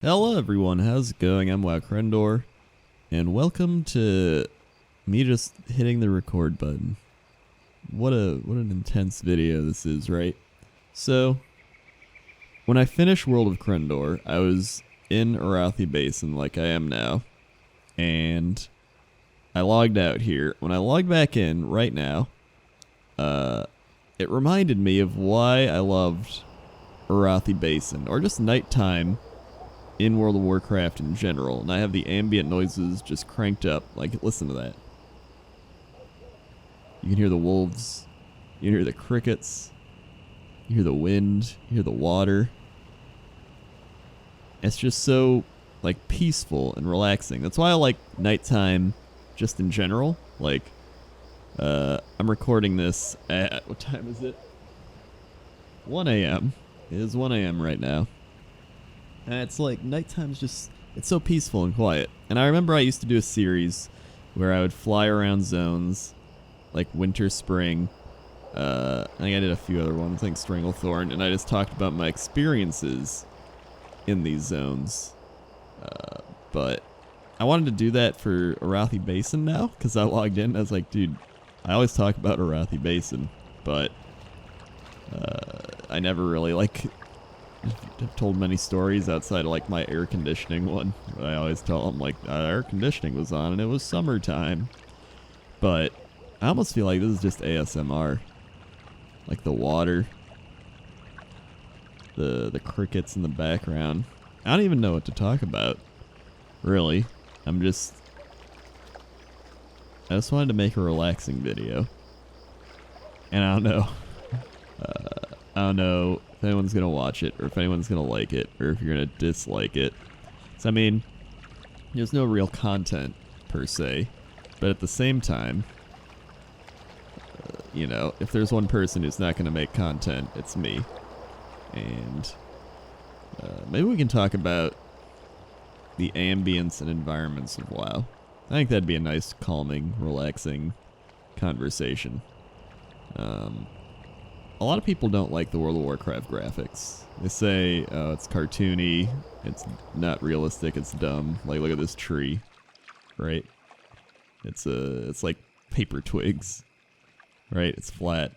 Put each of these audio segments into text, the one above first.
Hello everyone, how's it going? I'm WoWcrendor, and welcome to me just hitting the record button. What an intense video this is, right? So, when I finished World of Crendor, I was in Arathi Basin like I am now, and I logged out here. When I logged back in right now, it reminded me of why I loved Arathi Basin, or just nighttime in World of Warcraft in general, and I have the ambient noises just cranked up. Like, listen to that. You can hear the wolves, you can hear the crickets, you hear the wind, you hear the water. It's just so, like, peaceful and relaxing. That's why I like nighttime just in general. Like, I'm recording this at, what time is it? 1 a.m. It is 1 a.m. right now. And it's like, nighttime's just, it's so peaceful and quiet. And I remember I used to do a series where I would fly around zones, like winter, spring. I think I did a few other ones, like Stranglethorn, and I just talked about my experiences in these zones. But I wanted to do that for Arathi Basin now, because I logged in. I was like, dude, I always talk about Arathi Basin, but I never really, like, I've told many stories outside of like my air conditioning one. But I always tell them like air conditioning was on and it was summertime. But I almost feel like this is just ASMR. Like the water, the crickets in the background. I don't even know what to talk about, really. I just wanted to make a relaxing video. And I don't know. I don't know if anyone's gonna watch it, or if anyone's gonna like it, or if you're gonna dislike it. So I mean, there's no real content per se, but at the same time, you know, if there's one person who's not gonna make content, it's me. And maybe we can talk about the ambience and environments of WoW. I think that'd be a nice, calming, relaxing conversation. A lot of people don't like the World of Warcraft graphics. They say, oh, it's cartoony, it's not realistic, it's dumb. Like, look at this tree, right? It's like paper twigs, right? It's flat.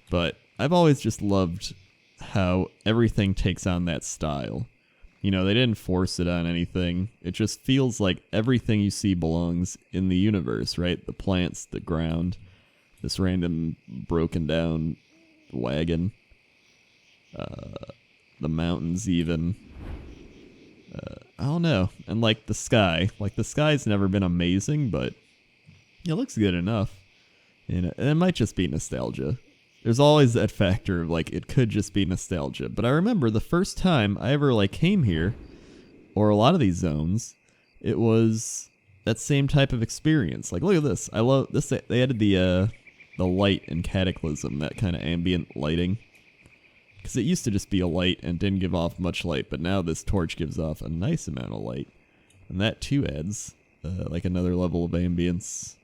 But I've always just loved how everything takes on that style. You know, they didn't force it on anything. It just feels like everything you see belongs in the universe, right? The plants, the ground, this random broken down wagon, the mountains even. I don't know. And like the sky's never been amazing, but it looks good enough. And it might just be nostalgia. There's always that factor of like, it could just be nostalgia. But I remember the first time I ever like came here, or a lot of these zones, it was that same type of experience. Like, look at this. I love this. They added the light in Cataclysm, that kind of ambient lighting. Because it used to just be a light and didn't give off much light, but now this torch gives off a nice amount of light. And that too adds like another level of ambience.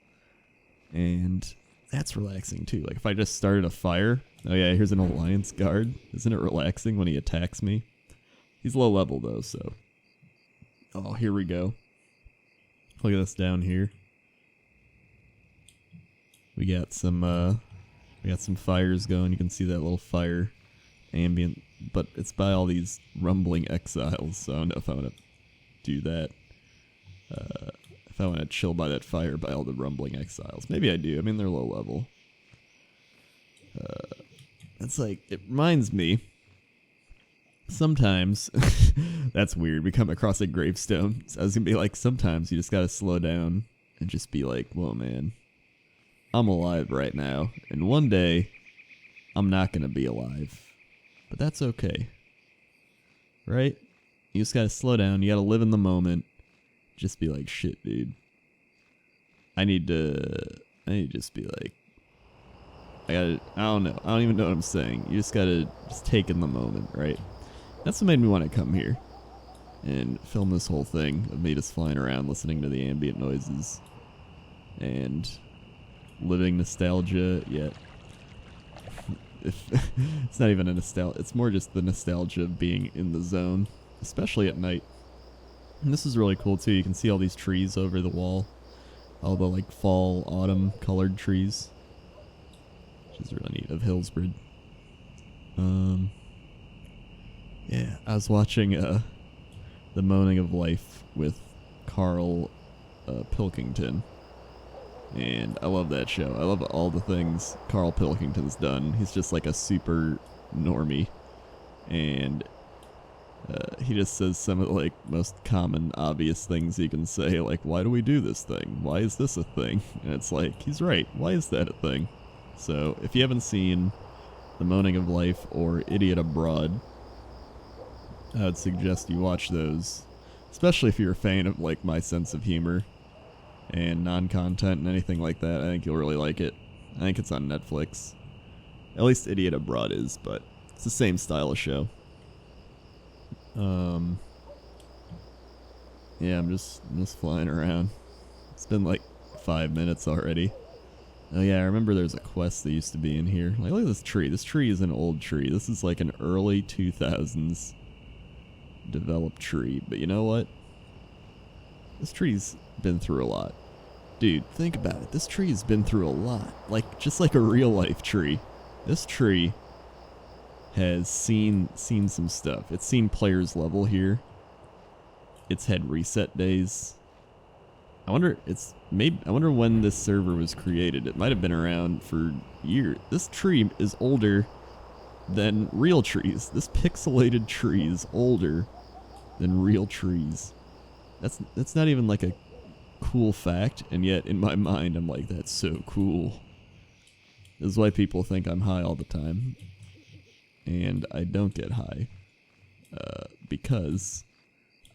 And that's relaxing too. Like if I just started a fire, oh yeah, here's an Alliance guard. Isn't it relaxing when he attacks me? He's low level though, so. Oh, here we go. Look at this down here. We got some fires going. You can see that little fire ambient, but it's by all these rumbling exiles, so I don't know if I want to do that. If I want to chill by that fire by all the rumbling exiles. Maybe I do. I mean, they're low level. It's like, it reminds me, sometimes, that's weird, we come across a gravestone. So I was going to be like, sometimes you just got to slow down and just be like, whoa, man. I'm alive right now, and one day, I'm not gonna be alive. But that's okay. Right? You just gotta slow down, you gotta live in the moment. Just be like, shit, dude. I need to just be like, I don't know. I don't even know what I'm saying. You just gotta just take in the moment, right? That's what made me want to come here and film this whole thing of me just flying around listening to the ambient noises. And living nostalgia, yet it's not even a nostalgia. It's more just the nostalgia of being in the zone, especially at night. And this is really cool too. You can see all these trees over the wall. All the like fall, autumn colored trees. Which is really neat, of Hillsbridge. Yeah, I was watching The Moaning of Life with Carl Pilkington. And I love that show. I love all the things Carl Pilkington's done. He's just like a super normie. And he just says some of the like most common, obvious things you can say, like, why do we do this thing? Why is this a thing? And it's like, he's right. Why is that a thing? So if you haven't seen The Moaning of Life or Idiot Abroad, I would suggest you watch those, especially if you're a fan of like my sense of humor and non-content and anything like that. I think you'll really like it. I think it's on Netflix. At least Idiot Abroad is, but it's the same style of show. Yeah, I'm just flying around. It's been like 5 minutes already. Oh yeah, I remember there's a quest that used to be in here. Like, look at this tree. This tree is an old tree. This is like an early 2000s developed tree. But you know what? This tree's been through a lot. Dude, think about it. This tree has been through a lot. Like, just like a real life tree. This tree has seen some stuff. It's seen players level here. It's had reset days. I wonder when this server was created. It might have been around for years. This tree is older than real trees. This pixelated tree is older than real trees. That's not even like a cool fact, and yet in my mind I'm like, that's so cool. This is why people think I'm high all the time. And I don't get high. Because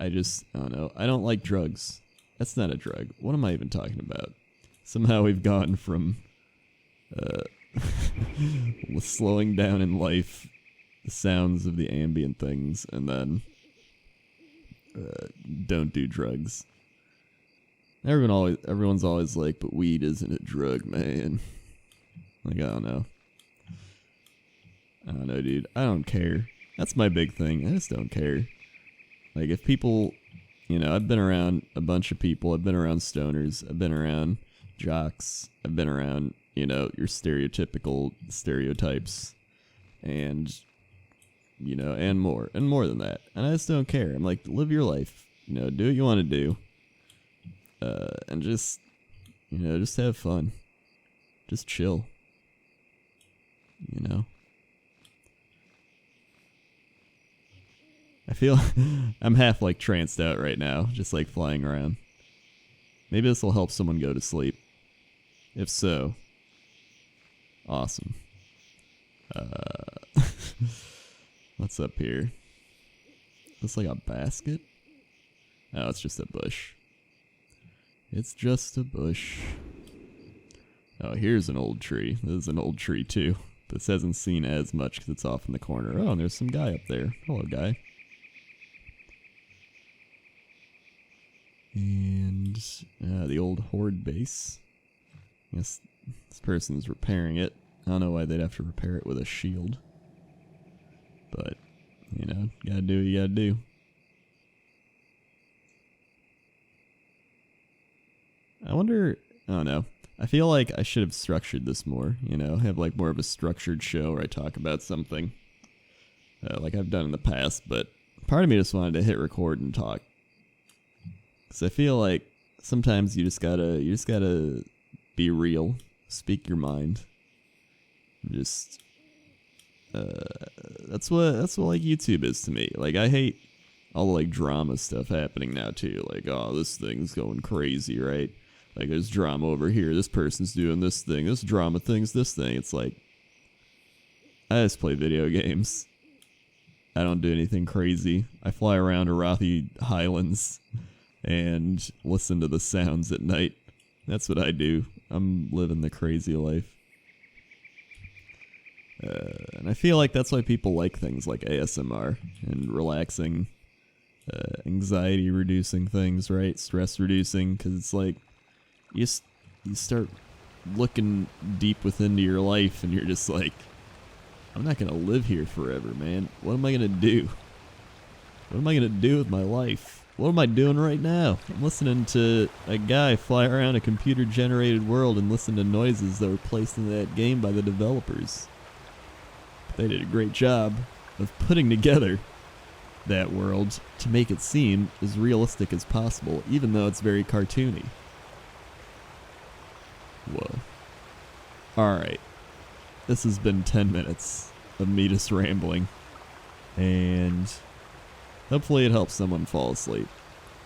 I don't know. I don't like drugs. That's not a drug. What am I even talking about? Somehow we've gone from slowing down in life, the sounds of the ambient things, and then don't do drugs. Everyone's always like, but weed isn't a drug, man. Like, I don't know. I don't know, dude. I don't care. That's my big thing. I just don't care. Like, if people, I've been around a bunch of people. I've been around stoners. I've been around jocks. I've been around, your stereotypical stereotypes. And, and more than that. And I just don't care. I'm like, live your life. Do what you want to do. And just have fun. Just chill. I feel I'm half like tranced out right now, just like flying around. Maybe this will help someone go to sleep. If so, awesome. What's up here? Looks like a basket? Oh, it's just a bush. It's just a bush. Oh, here's an old tree. This is an old tree too. This hasn't seen as much because it's off in the corner. Oh, and there's some guy up there. Hello, guy. And the old horde base. I guess this person's repairing it. I don't know why they'd have to repair it with a shield. But, gotta do what you gotta do. I wonder, I don't know. I feel like I should have structured this more, have like more of a structured show where I talk about something like I've done in the past, but part of me just wanted to hit record and talk. Cause I feel like sometimes you just gotta be real, speak your mind. Just, that's what like YouTube is to me. Like, I hate all the like drama stuff happening now too. Like, oh, this thing's going crazy, right? Like, there's drama over here. This person's doing this thing. This drama thing's this thing. It's like, I just play video games. I don't do anything crazy. I fly around Arathi Highlands and listen to the sounds at night. That's what I do. I'm living the crazy life. And I feel like that's why people like things like ASMR and relaxing, anxiety-reducing things, right? Stress-reducing, because it's like, you start looking deep within your life, and you're just like, I'm not going to live here forever, man. What am I going to do? What am I going to do with my life? what am I doing right now? I'm listening to a guy fly around a computer-generated world and listen to noises that were placed in that game by the developers. They did a great job of putting together that world to make it seem as realistic as possible, even though it's very cartoony. Whoa. Alright. This has been 10 minutes of me just rambling. And hopefully it helps someone fall asleep.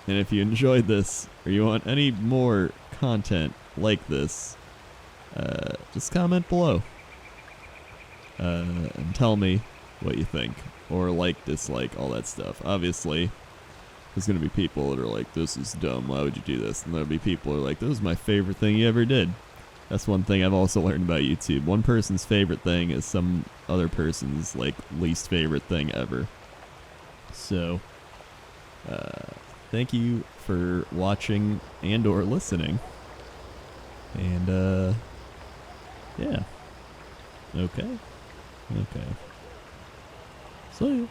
And if you enjoyed this, or you want any more content like this, just comment below. And tell me what you think. Or like, dislike, all that stuff. Obviously, there's going to be people that are like, this is dumb, why would you do this? And there'll be people who are like, this is my favorite thing you ever did. That's one thing I've also learned about YouTube. One person's favorite thing is some other person's, like, least favorite thing ever. So, thank you for watching and or listening. And, yeah. Okay. See you.